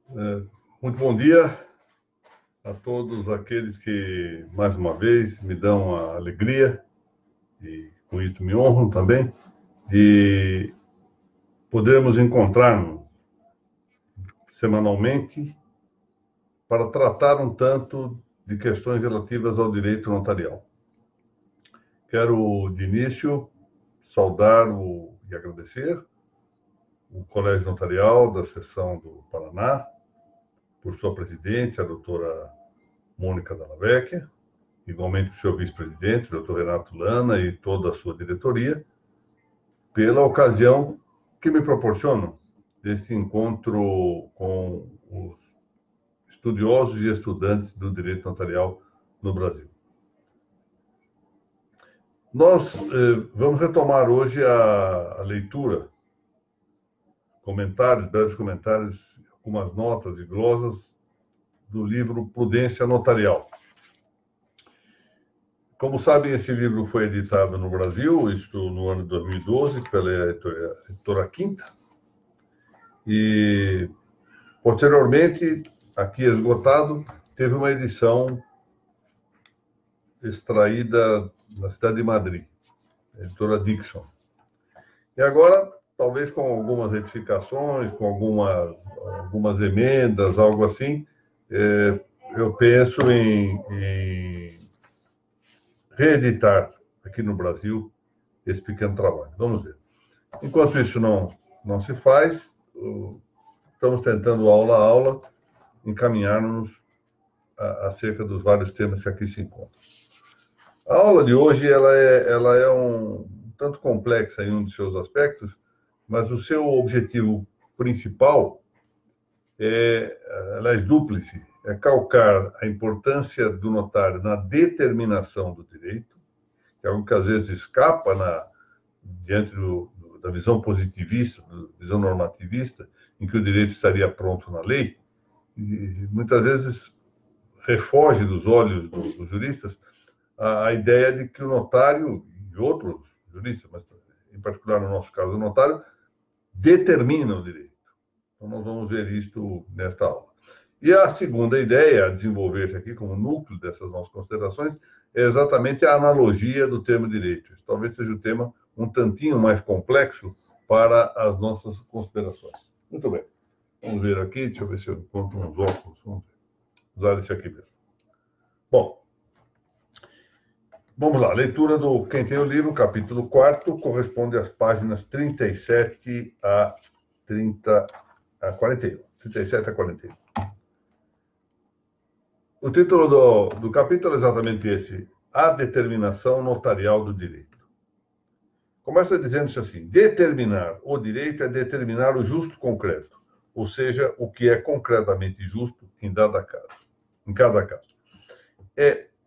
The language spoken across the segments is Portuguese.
Muito bom dia a todos aqueles que, mais uma vez, me dão a alegria, e com isso me honram também, de podermos encontrar-nos semanalmente para tratar um tanto de questões relativas ao direito notarial. Quero, de início, saudar e agradecer o Colégio Notarial da Seção do Paraná, por sua presidente, a doutora Mônica Dalla Vecchia, igualmente o seu vice-presidente, o doutor Renato Lana, e toda a sua diretoria, pela ocasião que me proporcionam desse encontro com os estudiosos e estudantes do direito notarial no Brasil. Nós vamos retomar hoje a leitura, breves comentários, algumas notas e glosas do livro Prudência Notarial. Como sabem, esse livro foi editado no Brasil, isto no ano de 2012, pela editora Quinta, e, posteriormente, aqui esgotado, teve uma edição extraída na cidade de Madrid, a editora Dixon. E agora, talvez com algumas retificações, com algumas emendas, algo assim, eu penso em reeditar aqui no Brasil esse pequeno trabalho. Vamos ver. Enquanto isso não se faz, estamos tentando, aula a aula, encaminhar-nos acerca dos vários temas que aqui se encontram. A aula de hoje ela é um tanto complexa em um de seus aspectos, mas o seu objetivo principal aliás, dúplice, é calcar a importância do notário na determinação do direito, que é algo que às vezes escapa diante da visão positivista, da visão normativista, em que o direito estaria pronto na lei, e muitas vezes refoge dos olhos dos juristas a ideia de que o notário, e outros juristas, mas em particular no nosso caso o notário, determina o direito. Então nós vamos ver isto nesta aula. E a segunda ideia a desenvolver aqui como núcleo dessas nossas considerações é exatamente a analogia do termo direito. Esse talvez seja o tema um tantinho mais complexo para as nossas considerações. Muito bem. Vamos ver aqui, deixa eu ver se eu encontro uns óculos. Vamos ver. Usar esse aqui mesmo. Bom, vamos lá. Leitura do Quem Tem o Livro, capítulo 4, corresponde às páginas 37 a 41. 37 a 41. O título do capítulo é exatamente esse: A Determinação Notarial do Direito. Começa dizendo-se assim: determinar o direito é determinar o justo concreto, ou seja, o que é concretamente justo em cada caso.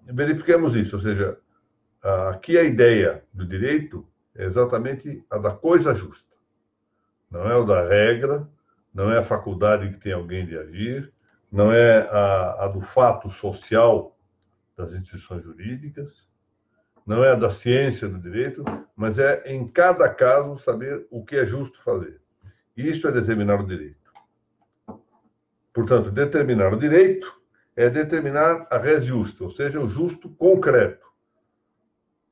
Verifiquemos isso, ou seja, aqui a ideia do direito é exatamente a da coisa justa. Não é o da regra, não é a faculdade que tem alguém de agir, não é a do fato social das instituições jurídicas, não é a da ciência do direito, mas é, em cada caso, saber o que é justo fazer. Isto é determinar o direito. Portanto, determinar o direito é determinar a res justa, ou seja, o justo concreto.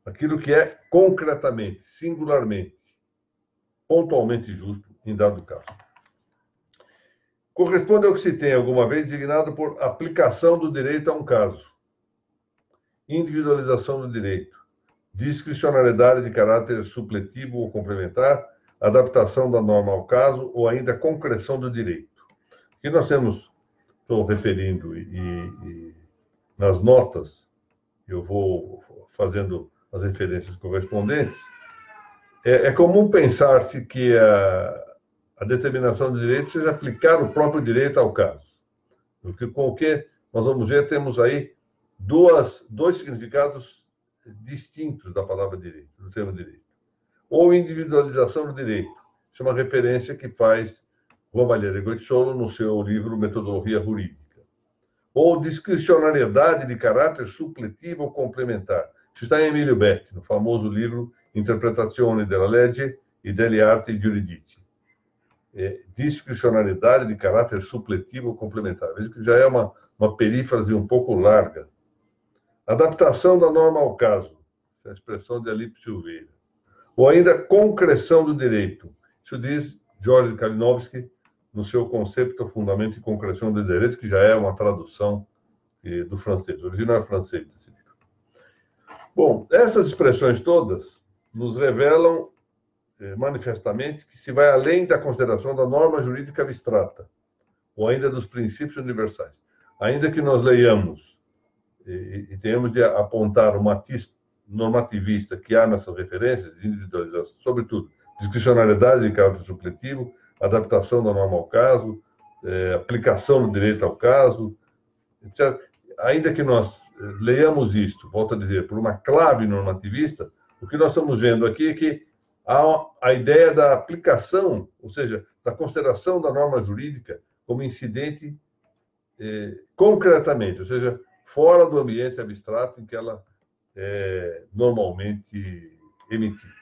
Aquilo que é concretamente, singularmente, pontualmente justo em dado caso. Corresponde ao que se tem alguma vez designado por aplicação do direito a um caso, individualização do direito, discricionariedade de caráter supletivo ou complementar, adaptação da norma ao caso ou ainda concreção do direito. Aqui nós estou referindo e nas notas, eu vou fazendo as referências correspondentes, é comum pensar-se que a determinação do direito seja aplicar o próprio direito ao caso. Com o que nós vamos ver, temos aí dois significados distintos da palavra direito, do termo direito. Ou individualização do direito. Isso é uma referência que faz Juan Valiere Goitisolo no seu livro Metodologia Jurídica. Ou discricionariedade de caráter supletivo ou complementar. Isso está em Emilio Betti, no famoso livro Interpretazione della Legge e delle Arti Giuridici. discricionalidade de caráter supletivo ou complementar. Veja que já é uma perífrase um pouco larga. Adaptação da norma ao caso, essa é a expressão de Alípio Silveira. Ou ainda concreção do direito. Isso diz George Kalinowski no seu conceito Fundamento e Concreção do Direito, que já é uma tradução do francês, original francês desse livro. Bom, essas expressões todas nos revelam manifestamente que se vai além da consideração da norma jurídica abstrata, ou ainda dos princípios universais. Ainda que nós leiamos e tenhamos de apontar o matiz normativista que há nessas referências, individualização, sobretudo, discricionalidade de caráter supletivo, adaptação da norma ao caso, aplicação do direito ao caso, etc. Ainda que nós leiamos isto, volto a dizer, por uma clave normativista, o que nós estamos vendo aqui é que há a ideia da aplicação, ou seja, da consideração da norma jurídica como incidente concretamente, ou seja, fora do ambiente abstrato em que ela é normalmente emitida.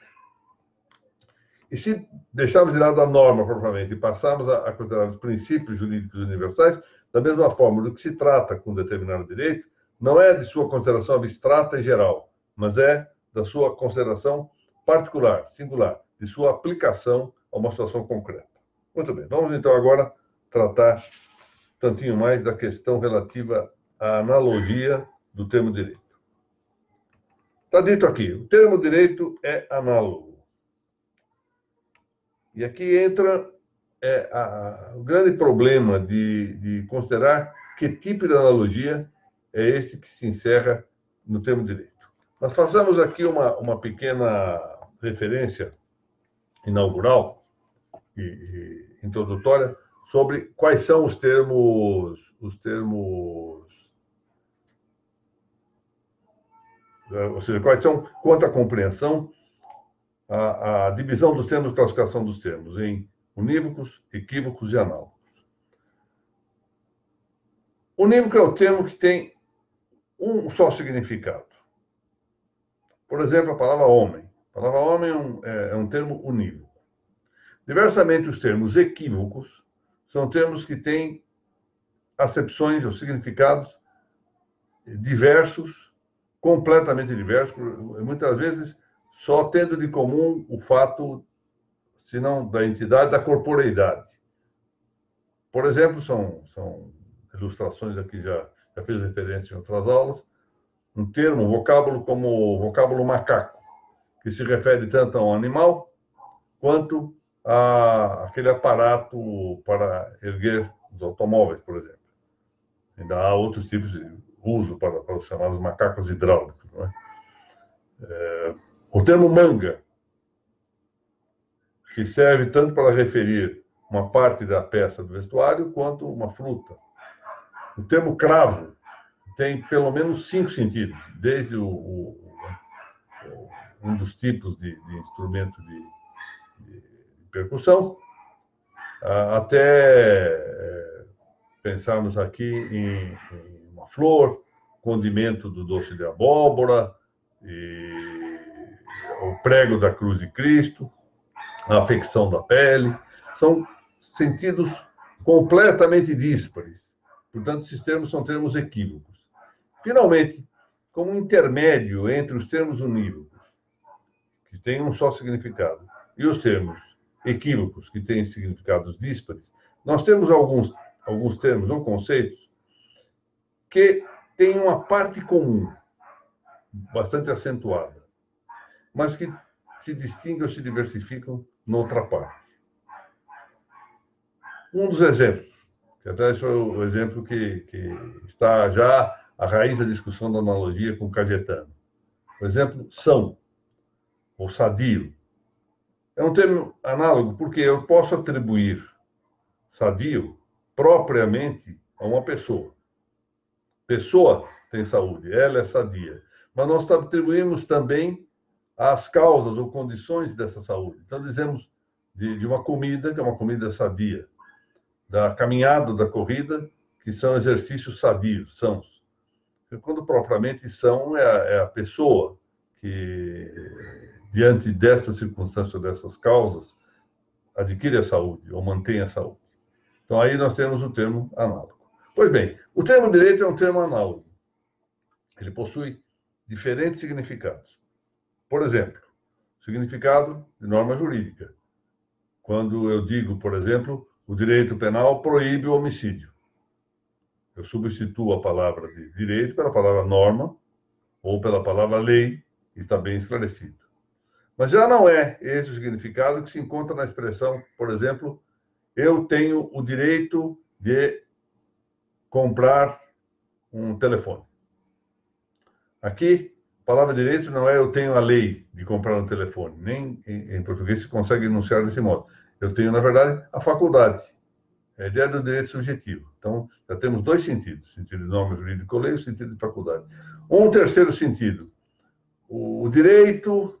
E se deixarmos de lado a norma propriamente e passarmos a considerar os princípios jurídicos universais, da mesma forma, do que se trata com determinado direito, não é de sua consideração abstrata e geral, mas é da sua consideração particular, singular, de sua aplicação a uma situação concreta. Muito bem, vamos então agora tratar um tantinho mais da questão relativa à analogia do termo direito. Está dito aqui, o termo direito é análogo. E aqui entra o grande problema de considerar que tipo de analogia é esse que se encerra no termo direito. Nós fazemos aqui uma pequena referência inaugural e introdutória sobre quais são os termos, ou seja, quais são, quanto à compreensão, a divisão dos termos, classificação dos termos em unívocos, equívocos e análogos. Unívoco é o termo que tem um só significado. Por exemplo, a palavra homem. A palavra homem é um termo unívoco. Diversamente, os termos equívocos são termos que têm acepções ou significados diversos, completamente diversos, muitas vezes só tendo de comum o fato, se não da entidade, da corporeidade. Por exemplo, são ilustrações aqui, já fiz referência em outras aulas, um termo, um vocábulo como o vocábulo macaco, que se refere tanto a um animal quanto a aquele aparato para erguer os automóveis, por exemplo. Ainda há outros tipos de uso para os chamados macacos hidráulicos. Não é? O termo manga, que serve tanto para referir uma parte da peça do vestuário quanto uma fruta. O termo cravo tem pelo menos 5 sentidos, desde um dos tipos de instrumento de percussão, até pensarmos aqui em uma flor, condimento do doce de abóbora, o prego da cruz de Cristo, a afecção da pele. São sentidos completamente díspares. Portanto, esses termos são termos equívocos. Finalmente, como intermédio entre os termos unívocos, que têm um só significado, e os termos equívocos, que têm significados díspares, nós temos alguns termos ou conceitos que têm uma parte comum, bastante acentuada, mas que se distinguem ou se diversificam noutra parte. Um dos exemplos, que até esse foi o exemplo que está já à raiz da discussão da analogia com Cajetano. O exemplo são, ou sadio. É um termo análogo porque eu posso atribuir sadio propriamente a uma pessoa. Pessoa tem saúde, ela é sadia. Mas nós atribuímos também as causas ou condições dessa saúde. Então, dizemos de uma comida, que é uma comida sadia, da caminhada, da corrida, que são exercícios sadios, sãos. Quando propriamente são, é a pessoa que, diante dessas circunstâncias, dessas causas, adquire a saúde ou mantém a saúde. Então, aí nós temos o termo análogo. Pois bem, o termo direito é um termo análogo. Ele possui diferentes significados. Por exemplo, significado de norma jurídica. Quando eu digo, por exemplo, o direito penal proíbe o homicídio. Eu substituo a palavra de direito pela palavra norma ou pela palavra lei, e está bem esclarecido. Mas já não é esse o significado que se encontra na expressão, por exemplo, eu tenho o direito de comprar um telefone. Aqui, a palavra direito não é eu tenho a lei de comprar um telefone, nem em português se consegue enunciar desse modo. Eu tenho, na verdade, a faculdade. É a ideia do direito subjetivo. Então, já temos dois sentidos: sentido de norma jurídica ou lei e o sentido de faculdade. Um terceiro sentido: o direito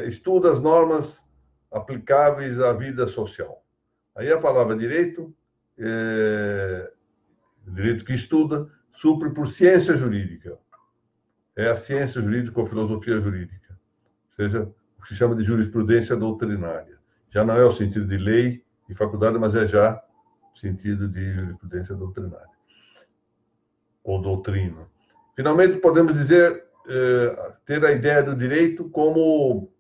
estuda as normas aplicáveis à vida social. Aí a palavra direito, direito que estuda, supre por ciência jurídica. É a ciência jurídica ou filosofia jurídica. Ou seja, o que se chama de jurisprudência doutrinária. Já não é o sentido de lei e faculdade, mas é já o sentido de jurisprudência doutrinária. Ou doutrina. Finalmente, podemos dizer, ter a ideia do direito como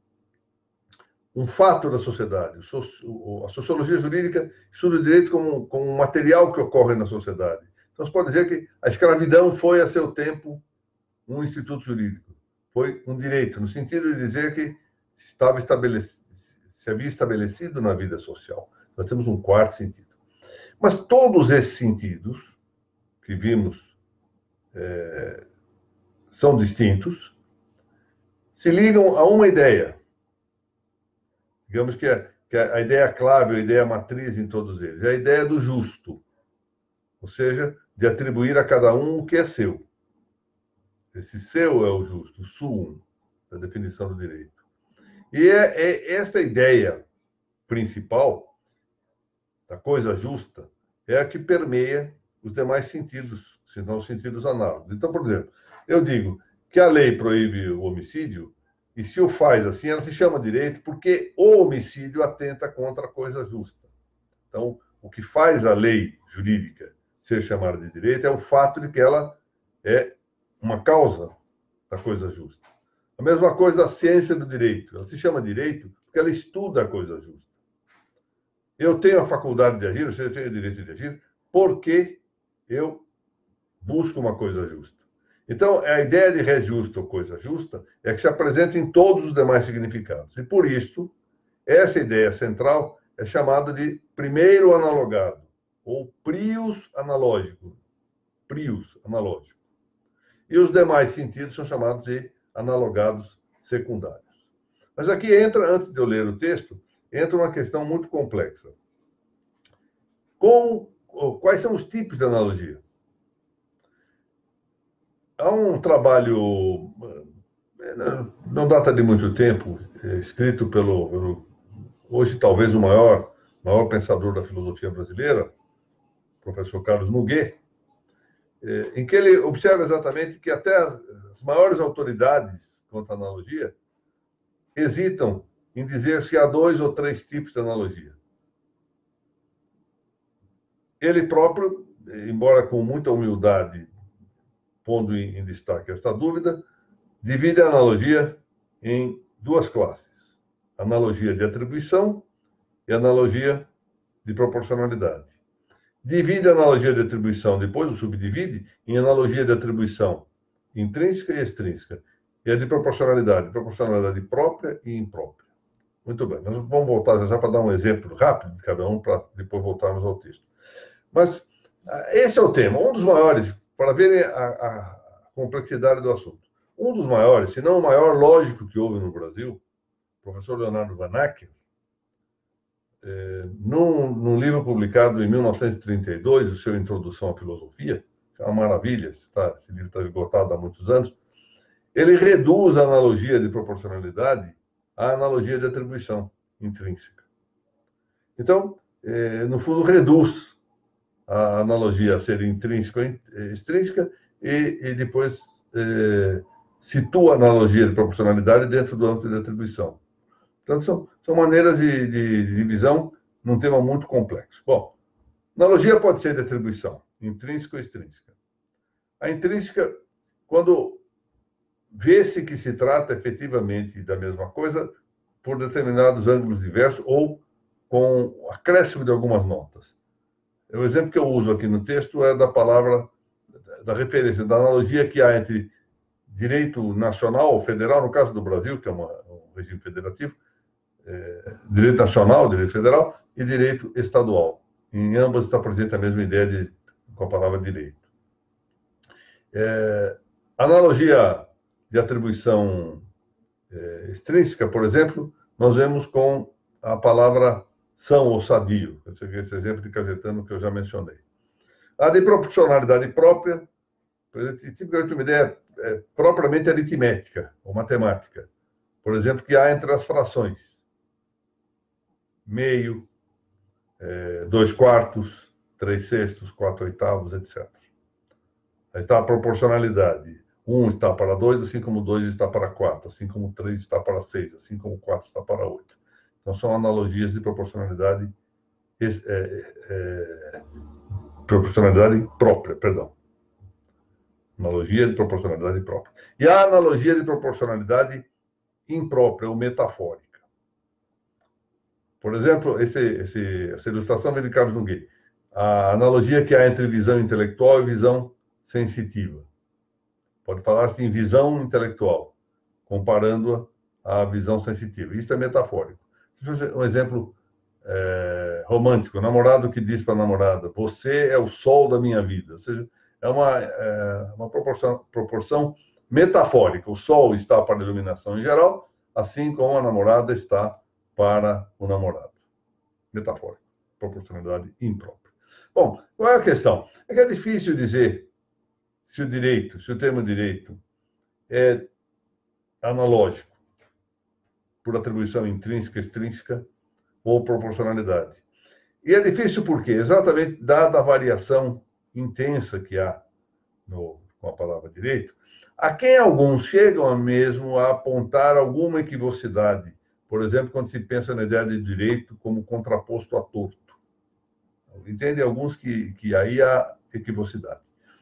um fato da sociedade. A sociologia jurídica estuda o direito como um material que ocorre na sociedade. Então, se pode dizer que a escravidão foi, a seu tempo, um instituto jurídico. Foi um direito, no sentido de dizer que se havia estabelecido na vida social. Nós temos um quarto sentido. Mas todos esses sentidos que vimos são distintos, se ligam a uma ideia. Digamos que a ideia clave, a ideia matriz em todos eles, é a ideia do justo. Ou seja, de atribuir a cada um o que é seu. Esse seu é o justo, o suum, da definição do direito. E esta ideia principal da coisa justa é a que permeia os demais sentidos, se não os sentidos análogos. Então, por exemplo, eu digo que a lei proíbe o homicídio, e se o faz assim, ela se chama direito porque o homicídio atenta contra a coisa justa. Então, o que faz a lei jurídica ser chamada de direito é o fato de que ela é uma causa da coisa justa. A mesma coisa a ciência do direito. Ela se chama direito porque ela estuda a coisa justa. Eu tenho a faculdade de agir, ou seja, eu tenho o direito de agir, porque eu busco uma coisa justa. Então, a ideia de res justa ou coisa justa é que se apresenta em todos os demais significados. E, por isso, essa ideia central é chamada de primeiro analogado, ou prius analógico. Prius analógico. E os demais sentidos são chamados de analogados secundários. Mas aqui entra, antes de eu ler o texto, entra uma questão muito complexa. Quais são os tipos de analogia? Há um trabalho, não data de muito tempo, escrito pelo hoje talvez o maior pensador da filosofia brasileira, professor Carlos Muguet, em que ele observa exatamente que até as maiores autoridades quanto à analogia hesitam em dizer se há 2 ou 3 tipos de analogia. Ele próprio, embora com muita humildade, pondo em destaque esta dúvida, divide a analogia em 2 classes: analogia de atribuição e analogia de proporcionalidade. Divide a analogia de atribuição, depois o subdivide em analogia de atribuição intrínseca e extrínseca, e a de proporcionalidade própria e imprópria. Muito bem, nós vamos voltar já para dar um exemplo rápido de cada um, para depois voltarmos ao texto. Mas esse é o tema, um dos maiores, para verem a complexidade do assunto. Um dos maiores, se não o maior lógico que houve no Brasil, o professor Leonardo Van Acker, num livro publicado em 1932, o seu Introdução à Filosofia, que é uma maravilha, esse livro está esgotado há muitos anos, ele reduz a analogia de proporcionalidade à analogia de atribuição intrínseca. Então, no fundo, reduz a analogia a ser intrínseca ou extrínseca e depois situa a analogia de proporcionalidade dentro do âmbito de atribuição. Portanto, são maneiras de divisão num tema muito complexo. Bom, analogia pode ser de atribuição, intrínseca ou extrínseca. A intrínseca, quando vê-se que se trata efetivamente da mesma coisa por determinados ângulos diversos ou com o acréscimo de algumas notas. O exemplo que eu uso aqui no texto é da palavra, da referência, da analogia que há entre direito nacional ou federal, no caso do Brasil, que é um regime federativo, direito nacional, direito federal e direito estadual. Em ambas está presente a mesma ideia com a palavra direito. Analogia de atribuição extrínseca, por exemplo, nós vemos com a palavra são ou sadio, esse exemplo de Cajetano que eu já mencionei. A de proporcionalidade própria, tipicamente uma ideia propriamente aritmética ou matemática. Por exemplo, que há entre as frações. Meio, 2/4, 3/6, 4/8, etc. Aí está a proporcionalidade. 1 está para 2, assim como 2 está para 4, assim como 3 está para 6, assim como 4 está para 8. Então, são analogias de proporcionalidade própria, perdão. Analogia de proporcionalidade própria. E a analogia de proporcionalidade imprópria ou metafórica. Por exemplo, essa ilustração vem de Carlos Nogueira. A analogia que há entre visão intelectual e visão sensitiva. Pode falar-se em visão intelectual, comparando-a à visão sensitiva. Isso é metafórico. Um exemplo romântico. O namorado que diz para a namorada: você é o sol da minha vida. Ou seja, é uma proporção metafórica. O sol está para a iluminação em geral, assim como a namorada está para o namorado. Metafórico. Proporcionalidade imprópria. Bom, qual é a questão? É que é difícil dizer se o termo direito é analógico, por atribuição intrínseca, extrínseca ou proporcionalidade. E é difícil porque, exatamente dada a variação intensa que há com a palavra direito, a quem alguns chegam mesmo a apontar alguma equivocidade. Por exemplo, quando se pensa na ideia de direito como contraposto a torto. Entendem alguns que aí há equivocidade.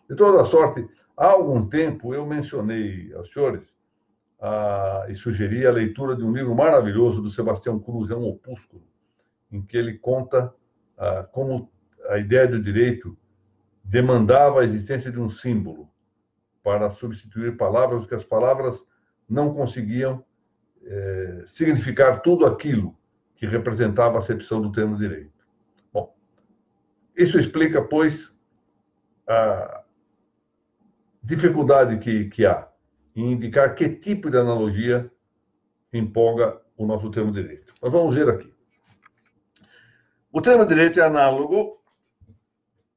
De toda sorte, há algum tempo eu mencionei aos senhores e sugeri a leitura de um livro maravilhoso do Sebastião Cruz, é um opúsculo, em que ele conta como a ideia do direito demandava a existência de um símbolo para substituir palavras, porque as palavras não conseguiam significar tudo aquilo que representava a acepção do termo direito. Bom, isso explica, pois, a dificuldade que há em indicar que tipo de analogia empolga o nosso termo direito. Mas vamos ver aqui. O termo direito é análogo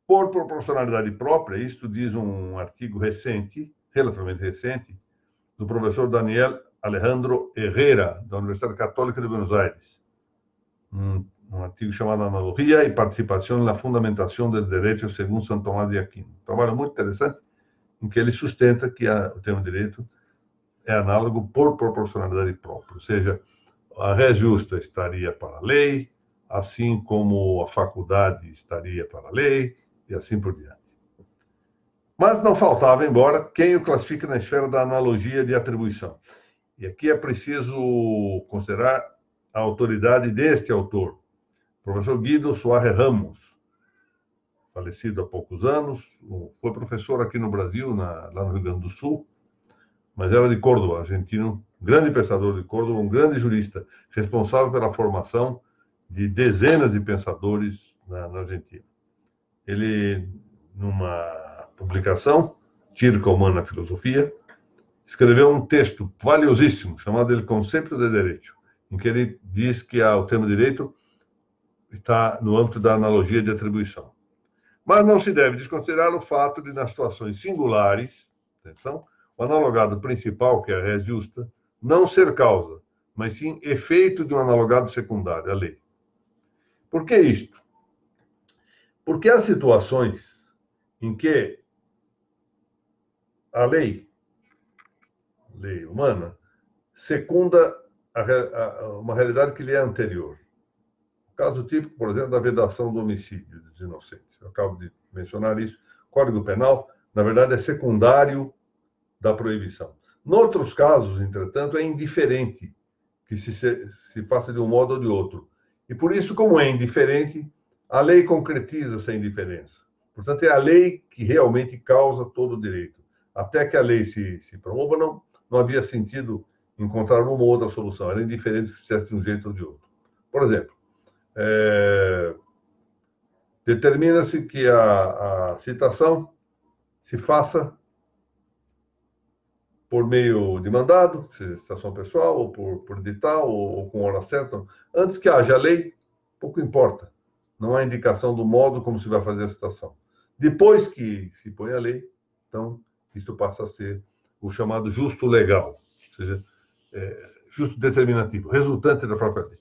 por proporcionalidade própria, isto diz um artigo recente, relativamente recente, do professor Daniel Alejandro Herrera, da Universidade Católica de Buenos Aires. Um artigo chamado Analogia e Participação na Fundamentação do Direito segundo São Tomás de Aquino. Um trabalho muito interessante, em que ele sustenta que o termo direito é análogo por proporcionalidade própria, ou seja, a res justa estaria para a lei, assim como a faculdade estaria para a lei, e assim por diante. Mas não faltava, embora, quem o classifique na esfera da analogia de atribuição. E aqui é preciso considerar a autoridade deste autor, professor Guido Soares Ramos, falecido há poucos anos, foi professor aqui no Brasil, lá no Rio Grande do Sul, mas era de Córdoba, argentino, grande pensador de Córdoba, um grande jurista, responsável pela formação de dezenas de pensadores na Argentina. Ele, numa publicação, Tirca Humana Filosofia, escreveu um texto valiosíssimo, chamado El Concepto de Derecho, em que ele diz que o termo direito está no âmbito da analogia de atribuição. Mas não se deve desconsiderar o fato de, nas situações singulares, atenção, o analogado principal, que é a res justa, não ser causa, mas sim efeito de um analogado secundário, a lei. Por que isto? Porque há situações em que a lei humana, secunda uma realidade que lhe é anterior. O caso típico, por exemplo, da vedação do homicídio dos inocentes. Eu acabo de mencionar isso. O Código Penal, na verdade, é secundário da proibição. Noutros casos, entretanto, é indiferente que se faça de um modo ou de outro. E por isso, como é indiferente, a lei concretiza essa indiferença. Portanto, é a lei que realmente causa todo o direito. Até que a lei se promova, não havia sentido encontrar uma ou outra solução. Era indiferente que se fizesse de um jeito ou de outro. Por exemplo, determina-se que a citação se faça por meio de mandado, citação pessoal, ou por edital, ou com hora certa. Antes que haja lei, pouco importa. Não há indicação do modo como se vai fazer a citação. Depois que se põe a lei, então, isto passa a ser o chamado justo legal, ou seja, justo determinativo, resultante da própria lei.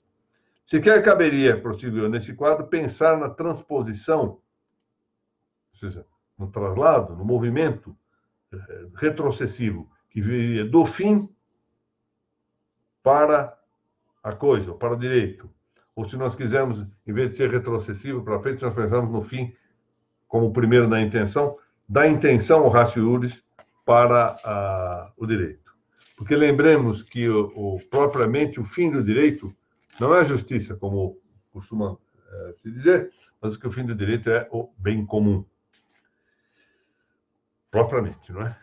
Sequer caberia, prosseguiu nesse quadro, pensar na transposição, ou seja, no traslado, no movimento retrocessivo, que viria do fim para a coisa, para o direito. Ou se nós quisermos, em vez de ser retrocessivo para frente, nós pensamos no fim como o primeiro da intenção o ratio iuris para o direito. Porque lembremos que propriamente o fim do direito não é a justiça, como costuma se dizer, mas que o fim do direito é o bem comum. Propriamente, não é?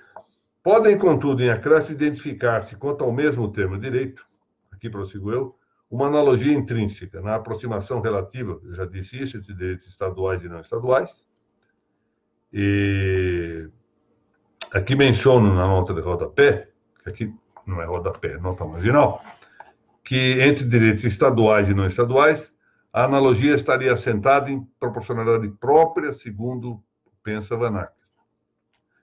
Podem, contudo, em acréscimo, identificar-se, quanto ao mesmo termo direito, aqui prossigo eu, uma analogia intrínseca na aproximação relativa, eu já disse isso, entre direitos estaduais e não estaduais, e aqui menciono na nota de rodapé, que aqui não é rodapé, é nota marginal, que entre direitos estaduais e não estaduais, a analogia estaria assentada em proporcionalidade própria, segundo pensa Van Acker.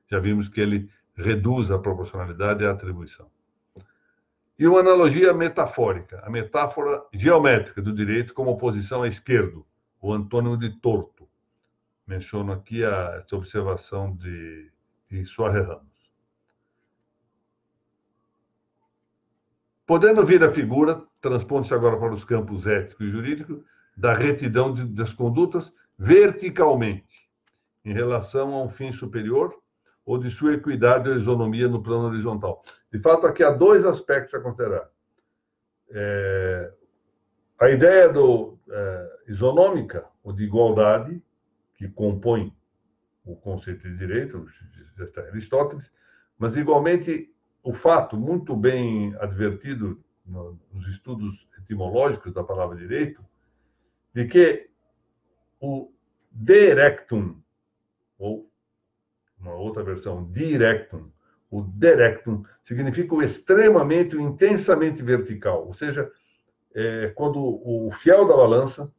Já vimos que ele reduz a proporcionalidade e a atribuição. E uma analogia metafórica, a metáfora geométrica do direito como oposição à esquerdo, o antônimo de torto. Menciono aqui essa observação de Soares Ramos. Podendo vir a figura, transpondo-se agora para os campos ético e jurídico, da retidão das condutas verticalmente, em relação a um fim superior, ou de sua equidade ou isonomia no plano horizontal. De fato, aqui há dois aspectos a considerar. A ideia isonômica, ou de igualdade, que compõe o conceito de direito, já está Aristóteles, mas, igualmente, o fato, muito bem advertido nos estudos etimológicos da palavra direito, de que o directum, ou uma outra versão, directum, o directum significa o extremamente, o intensamente vertical, ou seja, quando o fiel da balança,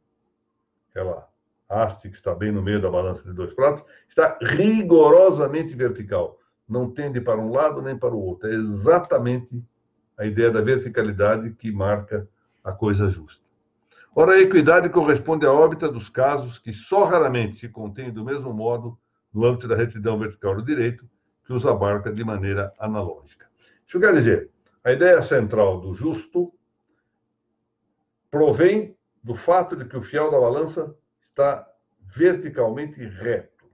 aquela haste que está bem no meio da balança de dois pratos, está rigorosamente vertical, não tende para um lado nem para o outro, é exatamente a ideia da verticalidade que marca a coisa justa. Ora, a equidade corresponde à órbita dos casos que só raramente se contêm do mesmo modo no âmbito da retidão vertical do direito, que os abarca de maneira analógica. Isso quer dizer, a ideia central do justo provém do fato de que o fiel da balança está verticalmente reto,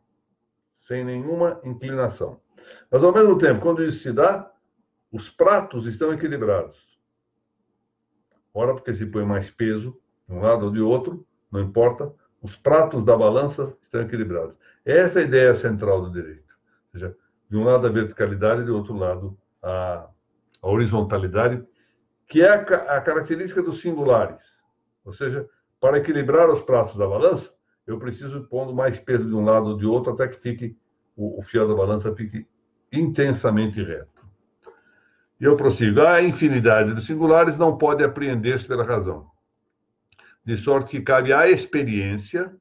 sem nenhuma inclinação. Mas, ao mesmo tempo, quando isso se dá, os pratos estão equilibrados. Ora, porque se põe mais peso de um lado ou de outro, não importa, os pratos da balança estão equilibrados. Essa é a ideia central do direito. Ou seja, de um lado a verticalidade e do outro lado a horizontalidade, que é a característica dos singulares. Ou seja, para equilibrar os pratos da balança, eu preciso pondo mais peso de um lado ou de outro até que fique o fiel da balança fique intensamente reto. E eu prossigo. A infinidade dos singulares não pode apreender-se pela razão, de sorte que cabe à experiência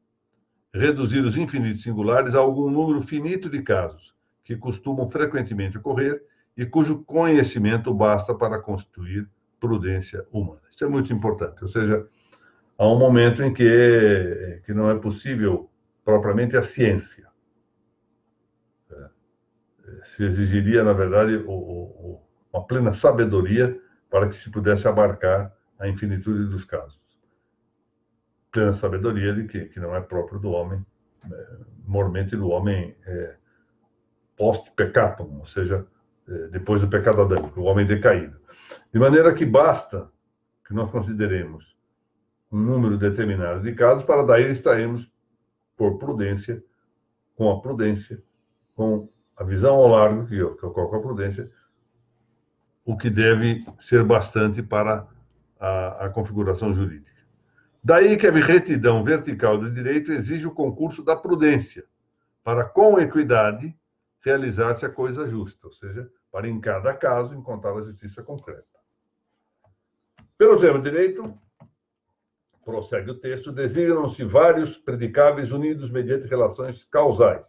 reduzir os infinitos singulares a algum número finito de casos, que costumam frequentemente ocorrer e cujo conhecimento basta para constituir prudência humana. Isso é muito importante. Ou seja, há um momento em que não é possível propriamente a ciência. Se exigiria, na verdade, uma plena sabedoria para que se pudesse abarcar a infinitude dos casos. Plena sabedoria de que não é próprio do homem, mormente do homem post-peccatum, ou seja, depois do pecado adâmico, o homem decaído. De maneira que basta que nós consideremos um número determinado de casos para daí extrairmos, por prudência, com a visão ao largo, que eu coloco a prudência, o que deve ser bastante para a configuração jurídica. Daí que a retidão vertical do direito exige o concurso da prudência, para, com equidade, realizar-se a coisa justa, ou seja, para, em cada caso, encontrar a justiça concreta. Pelo termo direito, prossegue o texto, designam-se vários predicáveis unidos mediante relações causais,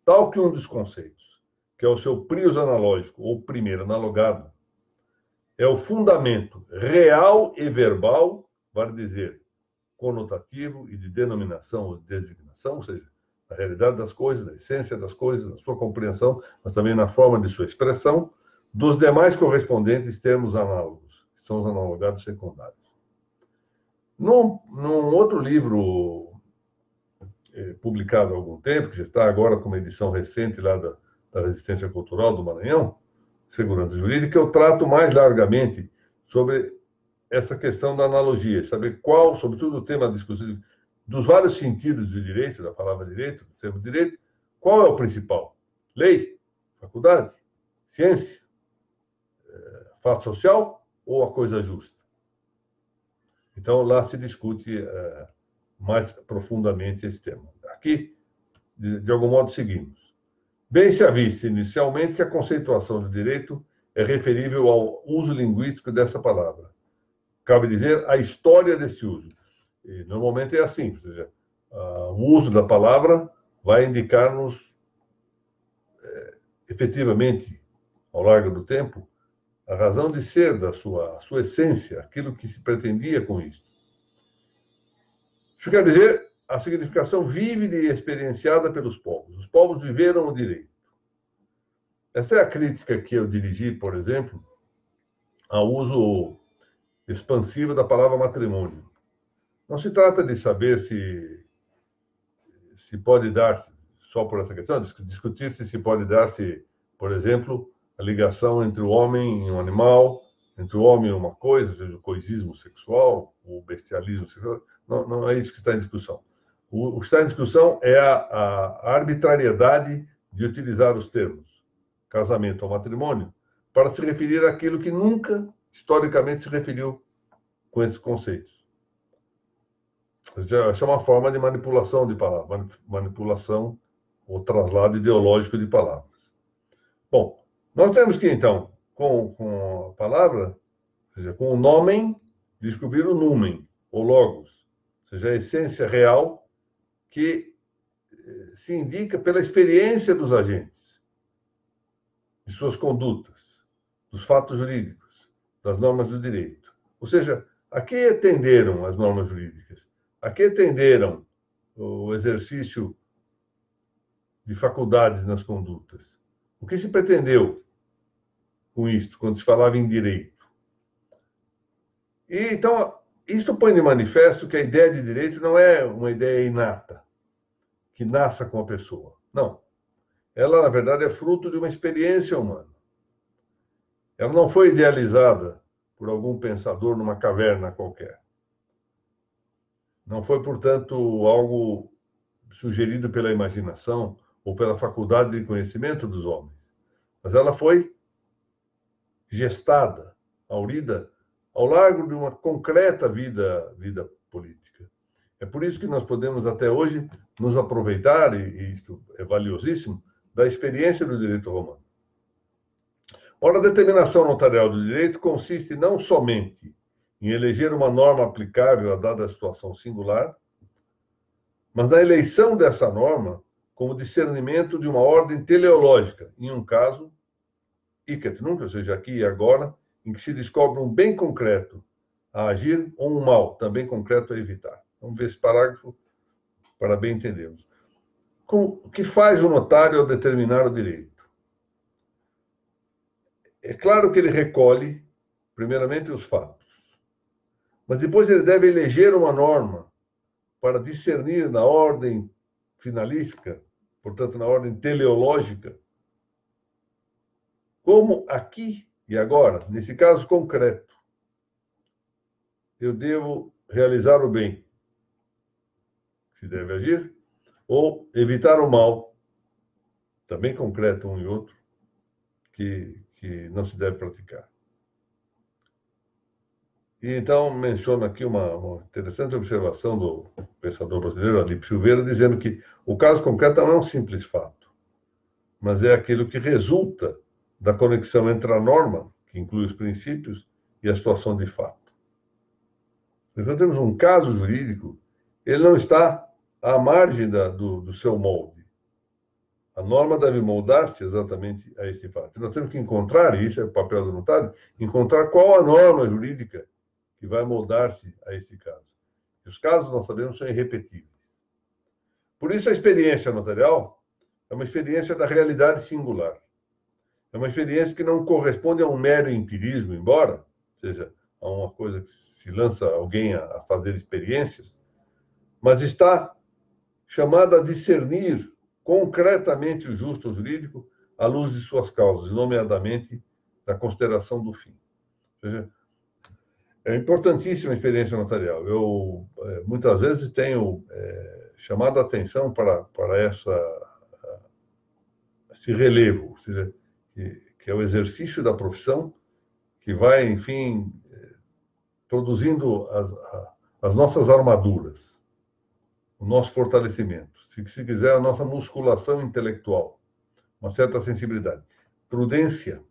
tal que um dos conceitos, que é o seu prius analógico ou primeiro analogado, é o fundamento real e verbal, vale dizer, conotativo e de denominação ou de designação, ou seja, a realidade das coisas, da essência das coisas, na sua compreensão, mas também na forma de sua expressão, dos demais correspondentes termos análogos, que são os analogados secundários. Num outro livro publicado há algum tempo, que já está agora com uma edição recente lá da Resistência Cultural do Maranhão, Segurança Jurídica, eu trato mais largamente sobre essa questão da analogia, saber qual, sobretudo o tema discutido, dos vários sentidos do direito, da palavra direito, do termo direito, qual é o principal? Lei, faculdade, ciência, fato social ou a coisa justa? Então, lá se discute mais profundamente esse tema. Aqui, de algum modo, seguimos. Bem se avista inicialmente que a conceituação do direito é referível ao uso linguístico dessa palavra. Cabe dizer a história desse uso. E, normalmente é assim, ou seja, o uso da palavra vai indicar-nos, efetivamente, ao largo do tempo, a razão de ser da sua essência, aquilo que se pretendia com isso. Isso quer dizer a significação vívida e experienciada pelos povos. Os povos viveram o direito. Essa é a crítica que eu dirigi, por exemplo, ao uso expansivo da palavra matrimônio. Não se trata de saber se pode dar-se, só por essa questão, discutir se pode dar-se, por exemplo, a ligação entre o homem e um animal, entre o homem e uma coisa, ou seja, o coisismo sexual, o bestialismo sexual. Não é isso que está em discussão. O que está em discussão é a arbitrariedade de utilizar os termos casamento ou matrimônio para se referir àquilo que nunca, historicamente, se referiu com esses conceitos. Essa é uma forma de manipulação de palavras, manipulação ou traslado ideológico de palavras. Bom, nós temos que, então, com a palavra, ou seja, com o nomen, descobrir o numen, ou logos, ou seja, a essência real que se indica pela experiência dos agentes, de suas condutas, dos fatos jurídicos, das normas do direito. Ou seja, a que atenderam as normas jurídicas? A que atenderam o exercício de faculdades nas condutas? O que se pretendeu com isto, quando se falava em direito? E, então, isto põe de manifesto que a ideia de direito não é uma ideia inata, que nasça com a pessoa. Não. Ela, na verdade, é fruto de uma experiência humana. Ela não foi idealizada por algum pensador numa caverna qualquer. Não foi, portanto, algo sugerido pela imaginação ou pela faculdade de conhecimento dos homens. Mas ela foi gestada, aurida, ao largo de uma concreta vida política. É por isso que nós podemos, até hoje, nos aproveitar, e isso é valiosíssimo, da experiência do direito romano. Ora, a determinação notarial do direito consiste não somente em eleger uma norma aplicável a dada situação singular, mas na eleição dessa norma como discernimento de uma ordem teleológica, em um caso, hic et nunc, ou seja, aqui e agora, em que se descobre um bem concreto a agir ou um mal também concreto a evitar. Vamos ver esse parágrafo para bem entendermos. O que faz o notário ao determinar o direito? É claro que ele recolhe primeiramente, os fatos. Mas depois ele deve eleger uma norma para discernir na ordem finalística, portanto, na ordem teleológica, como aqui e agora, nesse caso concreto, eu devo realizar o bem, que se deve agir, ou evitar o mal, também concreto um e outro, que não se deve praticar. E então menciono aqui uma interessante observação do pensador brasileiro Alípio Silveira, dizendo que o caso concreto não é um simples fato, mas é aquilo que resulta da conexão entre a norma, que inclui os princípios, e a situação de fato. Então, temos um caso jurídico, ele não está à margem do seu molde. A norma deve moldar-se exatamente a esse fato. Nós temos que encontrar, e isso é o papel do notário, encontrar qual a norma jurídica que vai moldar-se a esse caso. E os casos, nós sabemos, são irrepetíveis. Por isso, a experiência notarial é uma experiência da realidade singular. É uma experiência que não corresponde a um mero empirismo, embora seja a uma coisa que se lança alguém a fazer experiências, mas está chamada a discernir concretamente o justo ou jurídico à luz de suas causas, nomeadamente da consideração do fim. Ou seja, é importantíssima a experiência notarial. Eu, muitas vezes, tenho chamado a atenção para esse relevo, ou seja, que é o exercício da profissão que vai, enfim, produzindo as nossas armaduras, o nosso fortalecimento, se quiser, a nossa musculação intelectual, uma certa sensibilidade. Prudência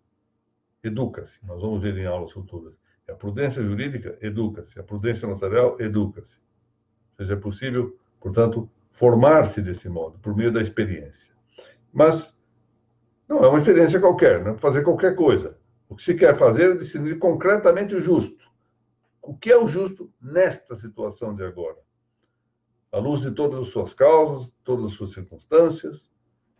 educa-se, nós vamos ver em aulas futuras. A prudência jurídica educa-se, a prudência notarial educa-se. Ou seja, é possível, portanto, formar-se desse modo, por meio da experiência. Mas não é uma experiência qualquer, não é fazer qualquer coisa. O que se quer fazer é discernir concretamente o justo. O que é o justo nesta situação de agora? À luz de todas as suas causas, todas as suas circunstâncias,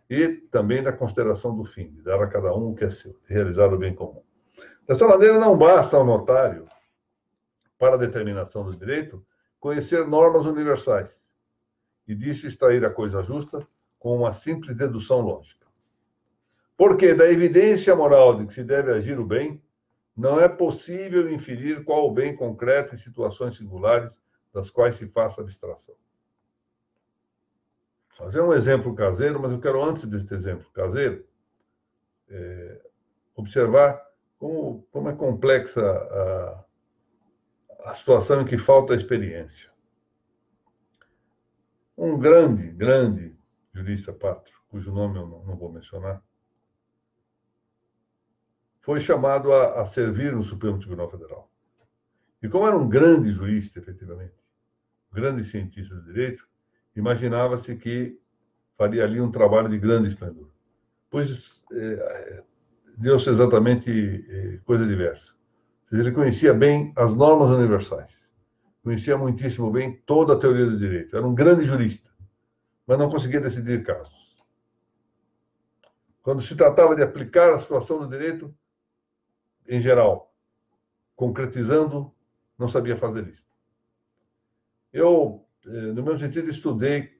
e também da consideração do fim, de dar a cada um o que é seu, de realizar o bem comum. Dessa maneira, não basta ao notário, para a determinação do direito, conhecer normas universais, e disso extrair a coisa justa com uma simples dedução lógica. Porque da evidência moral de que se deve agir o bem, não é possível inferir qual o bem concreto em situações singulares das quais se faça abstração. Vou fazer um exemplo caseiro, mas eu quero, antes desse exemplo caseiro, observar como é complexa a situação em que falta a experiência. Um grande jurista pátrio, cujo nome eu não vou mencionar, foi chamado a servir no Supremo Tribunal Federal. E como era um grande jurista, efetivamente, um grande cientista do direito, imaginava-se que faria ali um trabalho de grande esplendor. Pois deu-se exatamente coisa diversa. Ou seja, ele conhecia bem as normas universais, conhecia muitíssimo bem toda a teoria do direito, era um grande jurista, mas não conseguia decidir casos. Quando se tratava de aplicar a situação do direito, em geral, concretizando, não sabia fazer isso. Eu, no meu sentido, estudei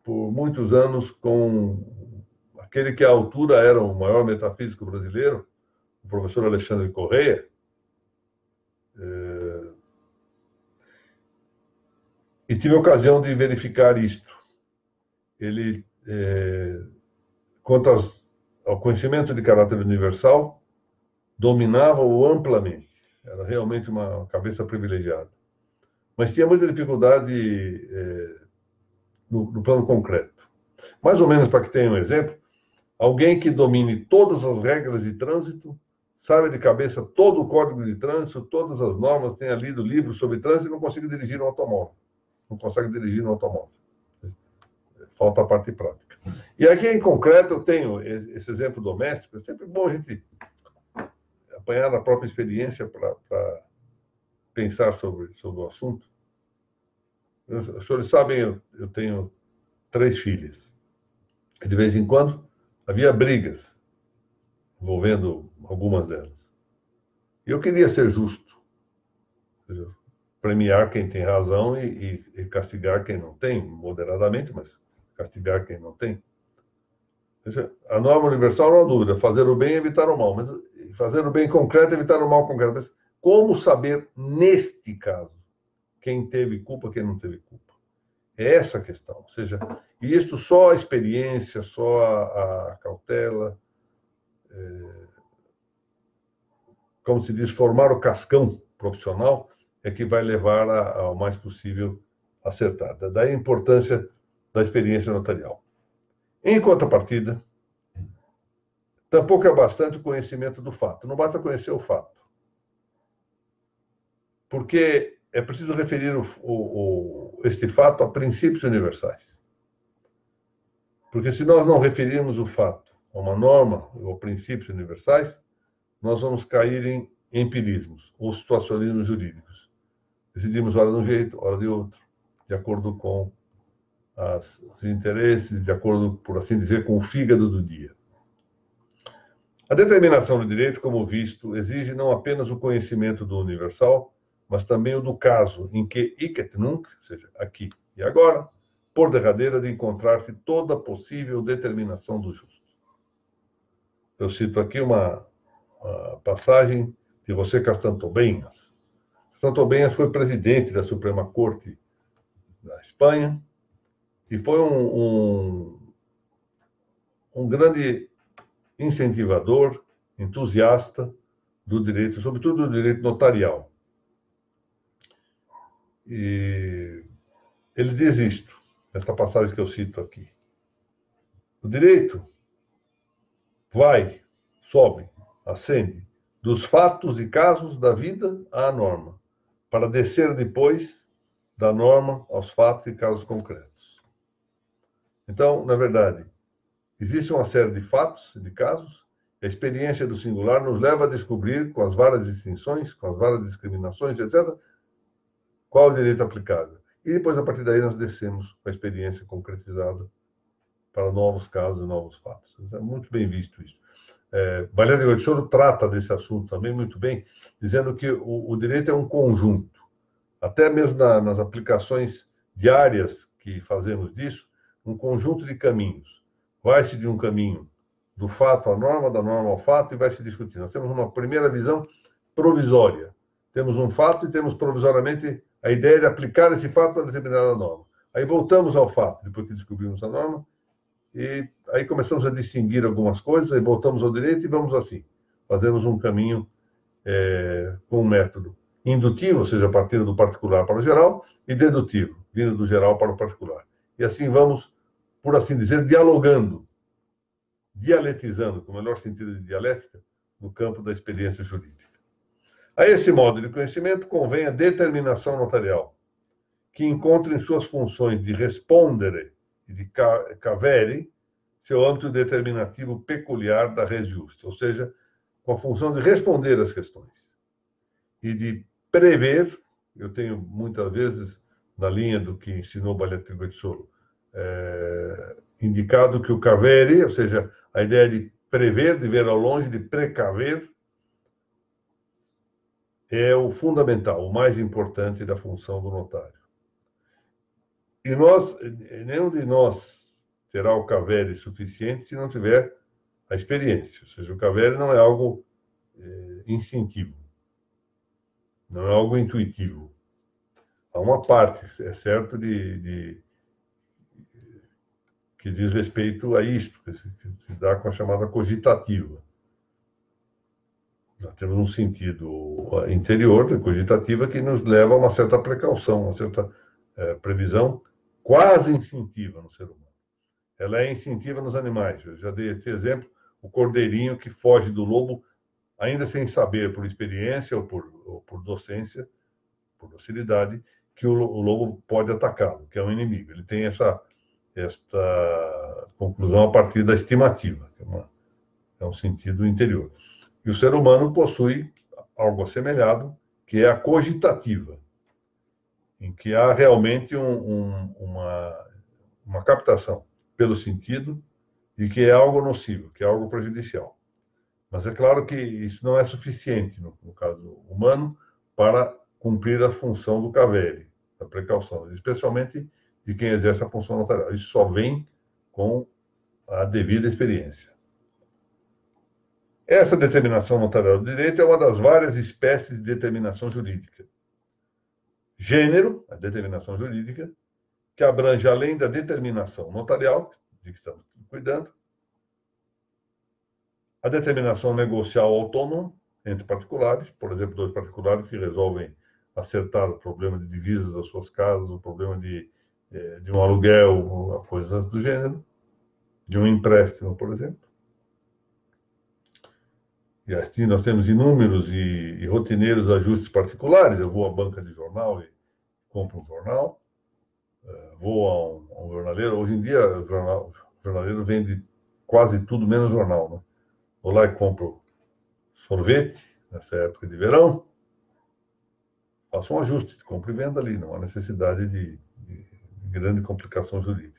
por muitos anos com aquele que à altura era o maior metafísico brasileiro, o professor Alexandre Correia, e tive a ocasião de verificar isto. Ele, quanto ao conhecimento de caráter universal, dominava-o amplamente. Era realmente uma cabeça privilegiada. Mas tinha muita dificuldade no plano concreto. Mais ou menos, para que tenha um exemplo, alguém que domine todas as regras de trânsito, sabe de cabeça todo o código de trânsito, todas as normas, tenha lido livros sobre trânsito e não consegue dirigir um automóvel. Não consegue dirigir um automóvel. Falta a parte prática. E aqui, em concreto, eu tenho esse exemplo doméstico. É sempre bom a gente apanhar a própria experiência para pensar sobre o assunto. Os senhores sabem, eu tenho 3 filhas. De vez em quando, havia brigas envolvendo algumas delas. E eu queria ser justo, ou seja, premiar quem tem razão e castigar quem não tem, moderadamente, mas castigar quem não tem. Ou seja, a norma universal, não há dúvida, fazer o bem e evitar o mal, mas fazer o bem concreto e evitar o mal concreto. Mas como saber, neste caso, quem teve culpa, quem não teve culpa? É essa a questão. Ou seja, e isto só a experiência, só a cautela, como se diz, formar o cascão profissional é que vai levar ao mais possível acertar. Daí a importância da experiência notarial. Em contrapartida, tampouco é bastante o conhecimento do fato. Não basta conhecer o fato. Porque é preciso referir este fato a princípios universais. Porque se nós não referirmos o fato a uma norma ou a princípios universais, nós vamos cair em empirismos ou situacionismos jurídicos. Decidimos hora de um jeito, hora de outro, de acordo com os interesses, de acordo, por assim dizer, com o fígado do dia. A determinação do direito, como visto, exige não apenas o conhecimento do universal, mas também o do caso, em que hic et nunc, ou seja, aqui e agora, por derradeira de encontrar-se toda possível determinação do justo. Eu cito aqui uma passagem de José Castantobenhas. Castantobenhas foi presidente da Suprema Corte da Espanha e foi um grande incentivador, entusiasta do direito, sobretudo do direito notarial. E ele diz isto, esta passagem que eu cito aqui. O direito vai, sobe, ascende, dos fatos e casos da vida à norma, para descer depois da norma aos fatos e casos concretos. Então, na verdade, existe uma série de fatos e de casos. A experiência do singular nos leva a descobrir, com as várias distinções, com as várias discriminações, etc., qual o direito aplicável. E depois, a partir daí, nós descemos com a experiência concretizada para novos casos e novos fatos. É muito bem visto isso. Valério de Goitisolo trata desse assunto também muito bem, dizendo que o direito é um conjunto. Até mesmo nas aplicações diárias que fazemos disso, um conjunto de caminhos. Vai-se de um caminho do fato à norma, da norma ao fato, e vai se discutindo. Nós temos uma primeira visão provisória. Temos um fato e temos provisoriamente a ideia de aplicar esse fato a determinada norma. Aí voltamos ao fato, depois que descobrimos a norma, e aí começamos a distinguir algumas coisas, aí voltamos ao direito e vamos assim. Fazemos um caminho com um método indutivo, ou seja, a partir do particular para o geral, e dedutivo, vindo do geral para o particular. E assim vamos, por assim dizer, dialogando, dialetizando, com o melhor sentido de dialética, no campo da experiência jurídica. A esse modo de conhecimento convém a determinação notarial, que encontra em suas funções de respondere e de cavere seu âmbito determinativo peculiar da res justa, ou seja, com a função de responder às questões e de prever. Eu tenho muitas vezes, na linha do que ensinou Valério de Goitisolo, indicado que o cavere, ou seja, a ideia de prever, de ver ao longe, de precaver, é o fundamental, o mais importante da função do notário. E nenhum de nós terá o cavere suficiente se não tiver a experiência. Ou seja, o cavere não é algo instintivo, não é algo intuitivo. Há uma parte, é certo, que diz respeito a isto, que se dá com a chamada cogitativa. Nós temos um sentido interior de cogitativa que nos leva a uma certa precaução, uma certa previsão quase instintiva no ser humano. Ela é instintiva nos animais. Eu já dei esse exemplo, o cordeirinho que foge do lobo, ainda sem saber, por experiência ou por docência, por docilidade, que o lobo pode atacá-lo, que é um inimigo. Ele tem esta conclusão a partir da estimativa, que é um sentido interior. E o ser humano possui algo assemelhado, que é a cogitativa, em que há realmente uma captação pelo sentido de que é algo nocivo, que é algo prejudicial. Mas é claro que isso não é suficiente, no caso humano, para cumprir a função do CAVERE, da precaução, especialmente de quem exerce a função notarial. Isso só vem com a devida experiência. Essa determinação notarial do direito é uma das várias espécies de determinação jurídica. Gênero, a determinação jurídica, que abrange, além da determinação notarial, de que estamos cuidando, a determinação negocial autônoma entre particulares, por exemplo, dois particulares que resolvem acertar o problema de divisas das suas casas, o problema de um aluguel, coisas do gênero, de um empréstimo, por exemplo. E assim nós temos inúmeros e rotineiros ajustes particulares. Eu vou à banca de jornal e compro um jornal, vou a um jornaleiro. Hoje em dia, o jornaleiro vende quase tudo menos jornal, né? Vou lá e compro sorvete, nessa época de verão, faço um ajuste de compra e venda ali, não há necessidade de grande complicação jurídica.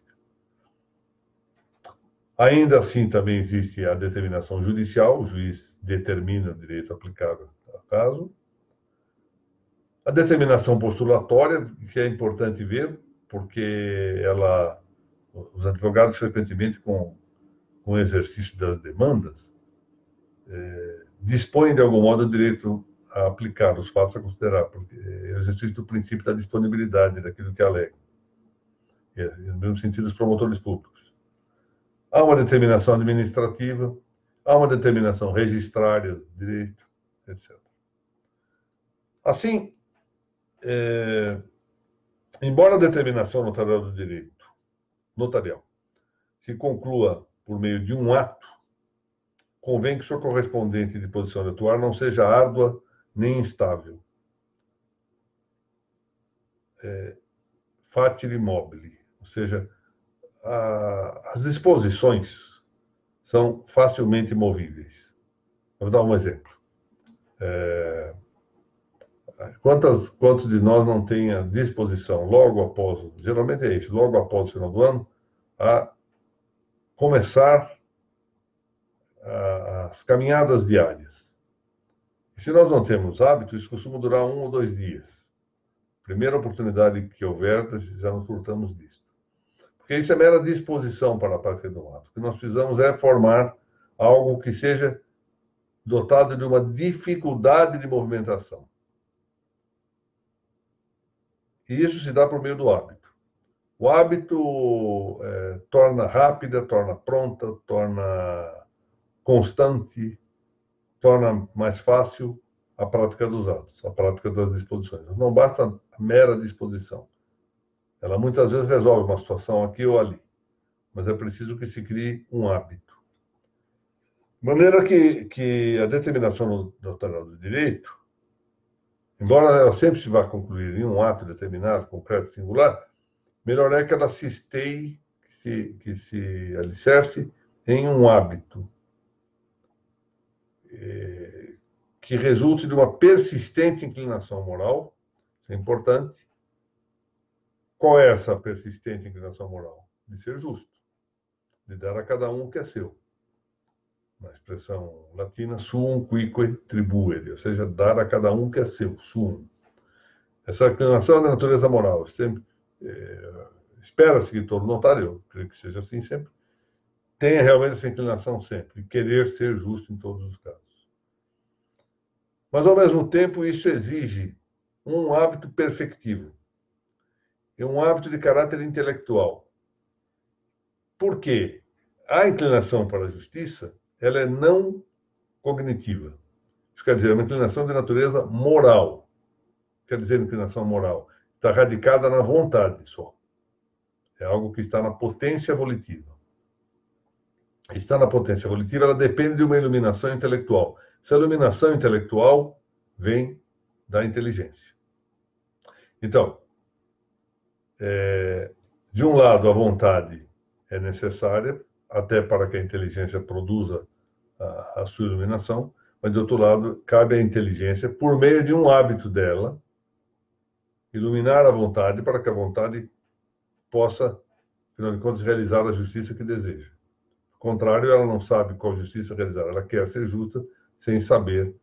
Ainda assim, também existe a determinação judicial, o juiz determina o direito aplicável ao caso. A determinação postulatória, que é importante ver, porque os advogados, frequentemente, com o exercício das demandas, dispõem, de algum modo, do direito a aplicar os fatos a considerar, porque é o exercício do princípio da disponibilidade daquilo que alega. No mesmo sentido, os promotores públicos. Há uma determinação administrativa, há uma determinação registrária do direito, etc. Assim, embora a determinação notarial do direito, notarial, se conclua por meio de um ato, convém que sua correspondente de posição de atuar não seja árdua nem instável. Facile mobile, ou seja, as disposições são facilmente movíveis. Vou dar um exemplo. Quantos de nós não têm a disposição, logo após, geralmente é isso, logo após o final do ano, a começar as caminhadas diárias. E se nós não temos hábito, isso costuma durar 1 ou 2 dias. Primeira oportunidade que houver, já nos furtamos disso. Porque isso é mera disposição para a prática do ato. O que nós precisamos é formar algo que seja dotado de uma dificuldade de movimentação. E isso se dá por meio do hábito. O hábito torna rápida, torna pronta, torna constante, torna mais fácil a prática dos atos, a prática das disposições. Não basta a mera disposição. Ela muitas vezes resolve uma situação aqui ou ali, mas é preciso que se crie um hábito. De maneira que a determinação notarial do direito, embora ela sempre se vá concluir em um ato determinado, concreto, singular, melhor é que ela se esteie, que se alicerce em um hábito que resulte de uma persistente inclinação moral. Isso é importante. Qual é essa persistente inclinação moral? De ser justo, de dar a cada um o que é seu. Na expressão latina, suum cuique tribuere, ou seja, dar a cada um o que é seu, suum. Essa inclinação da natureza moral, espera-se que todo notário, eu creio que seja assim sempre, tenha realmente essa inclinação sempre, de querer ser justo em todos os casos. Mas, ao mesmo tempo, isso exige um hábito perfectivo, é um hábito de caráter intelectual. Por quê? A inclinação para a justiça, ela é não cognitiva. Isso quer dizer, é uma inclinação de natureza moral. Quer dizer, inclinação moral. Está radicada na vontade só. É algo que está na potência volitiva. Está na potência volitiva, ela depende de uma iluminação intelectual. Essa iluminação intelectual vem da inteligência. Então, de um lado, a vontade é necessária, até para que a inteligência produza a sua iluminação, mas, de outro lado, cabe à inteligência, por meio de um hábito dela, iluminar a vontade para que a vontade possa, afinal de contas, realizar a justiça que deseja. contrário, ela não sabe qual justiça realizar. Ela quer ser justa sem saber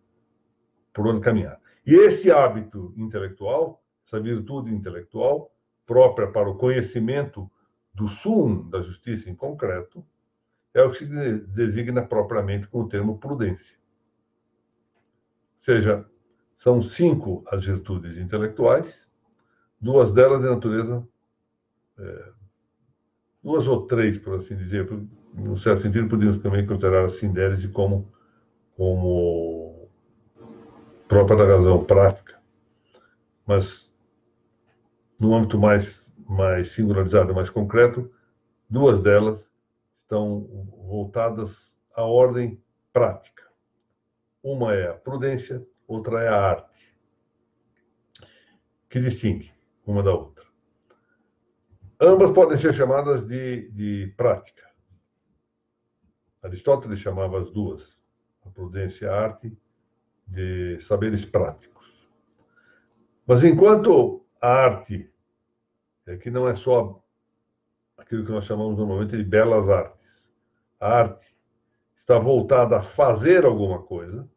por onde caminhar. E esse hábito intelectual, essa virtude intelectual, própria para o conhecimento do suum da justiça em concreto, é o que se designa propriamente com o termo prudência. Ou seja, são 5 as virtudes intelectuais, 2 delas de natureza, 2 ou 3, por assim dizer, no certo sentido, podemos também considerar a sindérese como própria da razão prática, mas no âmbito mais singularizado, mais concreto, 2 delas estão voltadas à ordem prática. Uma é a prudência, outra é a arte, que distingue uma da outra. Ambas podem ser chamadas de prática. Aristóteles chamava as duas, a prudência e a arte, de saberes práticos. Mas enquanto a arte, que não é só aquilo que nós chamamos normalmente de belas artes, a arte está voltada a fazer alguma coisa,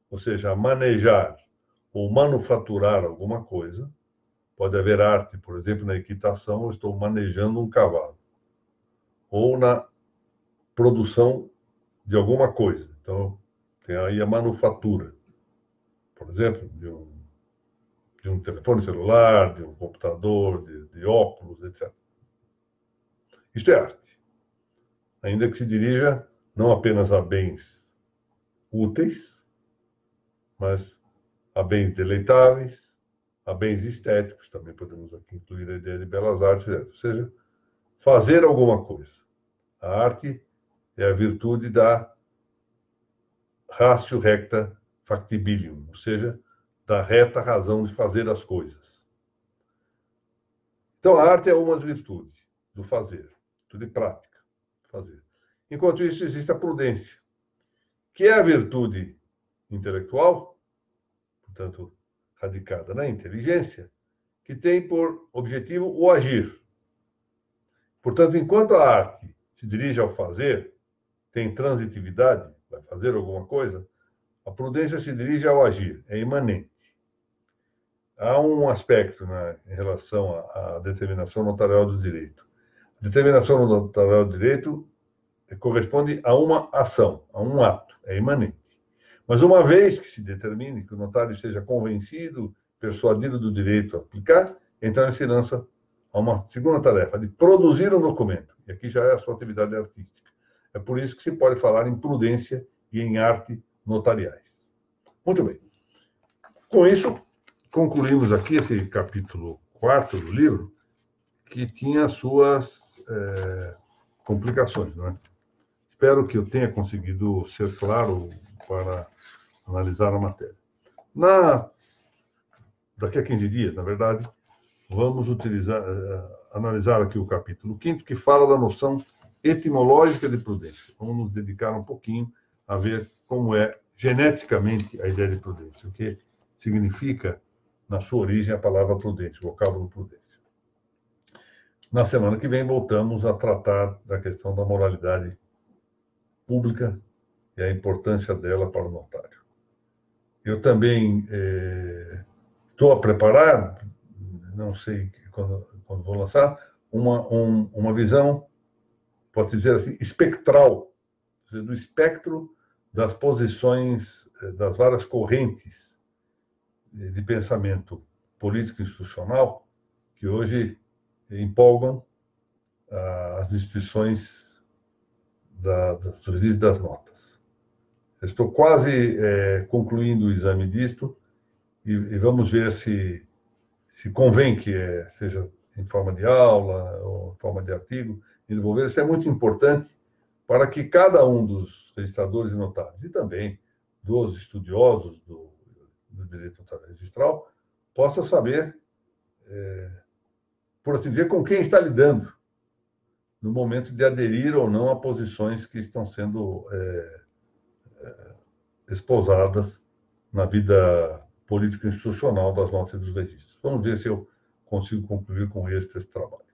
ou seja, a manejar ou manufaturar alguma coisa. Pode haver arte, por exemplo, na equitação, eu estou manejando um cavalo, ou na produção de alguma coisa. Então, tem aí a manufatura, por exemplo, de um telefone celular, de um computador, de óculos, etc. Isto é arte. Ainda que se dirija não apenas a bens úteis, mas a bens deleitáveis, a bens estéticos, também podemos aqui incluir a ideia de belas artes, ou seja, fazer alguma coisa. A arte é a virtude da ratio recta factibilium, ou seja, da reta razão de fazer as coisas. Então, a arte é uma virtude do fazer, virtude prática, fazer. Enquanto isso, existe a prudência, que é a virtude intelectual, portanto, radicada na inteligência, que tem por objetivo o agir. Portanto, enquanto a arte se dirige ao fazer, tem transitividade, vai fazer alguma coisa, a prudência se dirige ao agir, é imanente. Há um aspecto, né, em relação à determinação notarial do direito. A determinação notarial do direito corresponde a uma ação, a um ato, é imanente. Mas uma vez que se determine que o notário seja convencido, persuadido do direito a aplicar, então ele se lança a uma segunda tarefa, de produzir um documento. E aqui já é a sua atividade artística. É por isso que se pode falar em prudência e em arte notariais. Muito bem. Com isso, concluímos aqui esse capítulo 4 do livro, que tinha suas complicações, não é? Espero que eu tenha conseguido ser claro para analisar a matéria. Daqui a 15 dias, na verdade, vamos analisar aqui o capítulo 5º, que fala da noção etimológica de prudência. Vamos nos dedicar um pouquinho a ver como é geneticamente a ideia de prudência, o que significa, na sua origem, a palavra prudência, o vocábulo prudência. Na semana que vem, voltamos a tratar da questão da moralidade pública e a importância dela para o notário. Eu também estou a preparar, não sei quando vou lançar, uma visão, pode dizer assim, espectral, do espectro das posições, das várias correntes de pensamento político e institucional que hoje empolgam as instituições das justiça das notas. Estou quase concluindo o exame disto e vamos ver se convém que seja em forma de aula ou em forma de artigo, desenvolver. Isso é muito importante para que cada um dos registradores e notários e também dos estudiosos do direito notário registral possa saber, por assim dizer, com quem está lidando no momento de aderir ou não a posições que estão sendo esposadas na vida político-institucional das notas e dos registros. Vamos ver se eu consigo concluir com esse trabalho.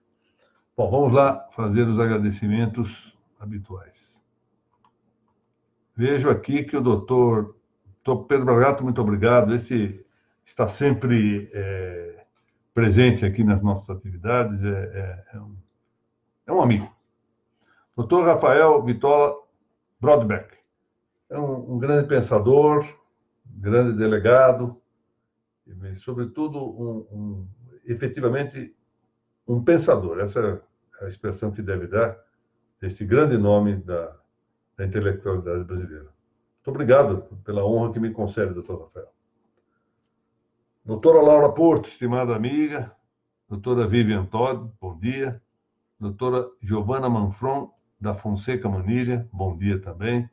Bom, vamos lá fazer os agradecimentos habituais. Vejo aqui que o doutor Pedro Bragato, muito obrigado. Esse está sempre presente aqui nas nossas atividades, é um amigo. Doutor Rafael Vitola Brodbeck, é um grande pensador, grande delegado, e, sobretudo, efetivamente, um pensador. Essa é a expressão que deve dar desse grande nome da intelectualidade brasileira. Muito obrigado pela honra que me concede, doutor Rafael. Doutora Laura Porto, estimada amiga. Doutora Vivian Todd, bom dia. Doutora Giovana Manfron, da Fonseca Manilha, bom dia também.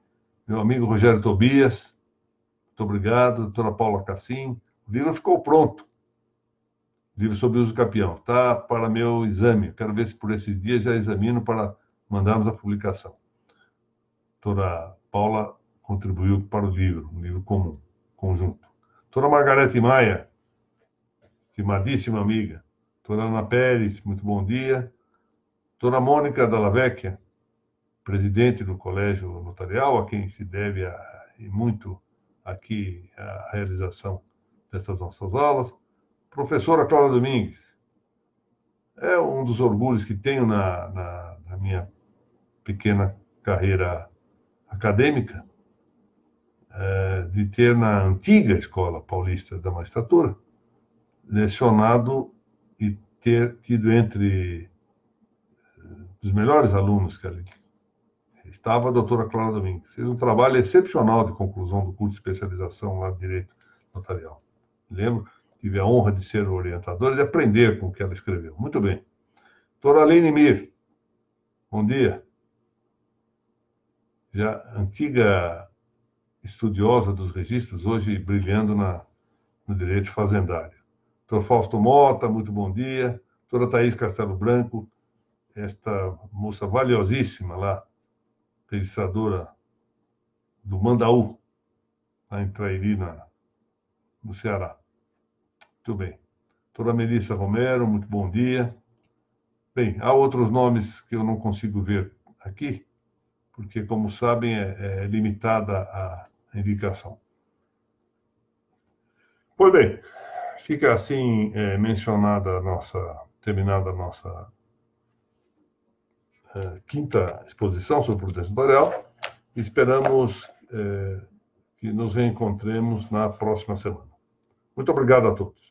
Meu amigo Rogério Tobias, muito obrigado. Doutora Paula Cassim, o livro ficou pronto. O livro sobre uso capião. Está para meu exame. Quero ver se por esses dias já examino para mandarmos a publicação. Doutora Paula contribuiu para o livro, um livro comum, conjunto. Doutora Margarete Maia, estimadíssima amiga. Doutora Ana Pérez, muito bom dia. Doutora Mônica Dalla Vecchia, presidente do Colégio Notarial, a quem se deve e muito aqui a realização dessas nossas aulas. Professora Cláudia Domingues, é um dos orgulhos que tenho na minha pequena carreira acadêmica, de ter na antiga Escola Paulista da Magistratura lecionado e ter tido entre os melhores alunos que ali estava a doutora Clara Domingues. Fez um trabalho excepcional de conclusão do curso de especialização lá de Direito Notarial. Lembro, tive a honra de ser o orientador e de aprender com o que ela escreveu. Muito bem. Doutora Aline Mir, bom dia. Já antiga estudiosa dos registros, hoje brilhando no direito fazendário. Doutor Fausto Mota, muito bom dia. Doutora Thaís Castelo Branco, esta moça valiosíssima lá, registradora do Mandaú, lá em Trairi, no Ceará. Muito bem. Doutora Melissa Romero, muito bom dia. Bem, há outros nomes que eu não consigo ver aqui, porque, como sabem, é limitada a indicação. Pois bem, fica assim terminada a nossa quinta exposição sobre prudência notarial. Esperamos que nos reencontremos na próxima semana. Muito obrigado a todos.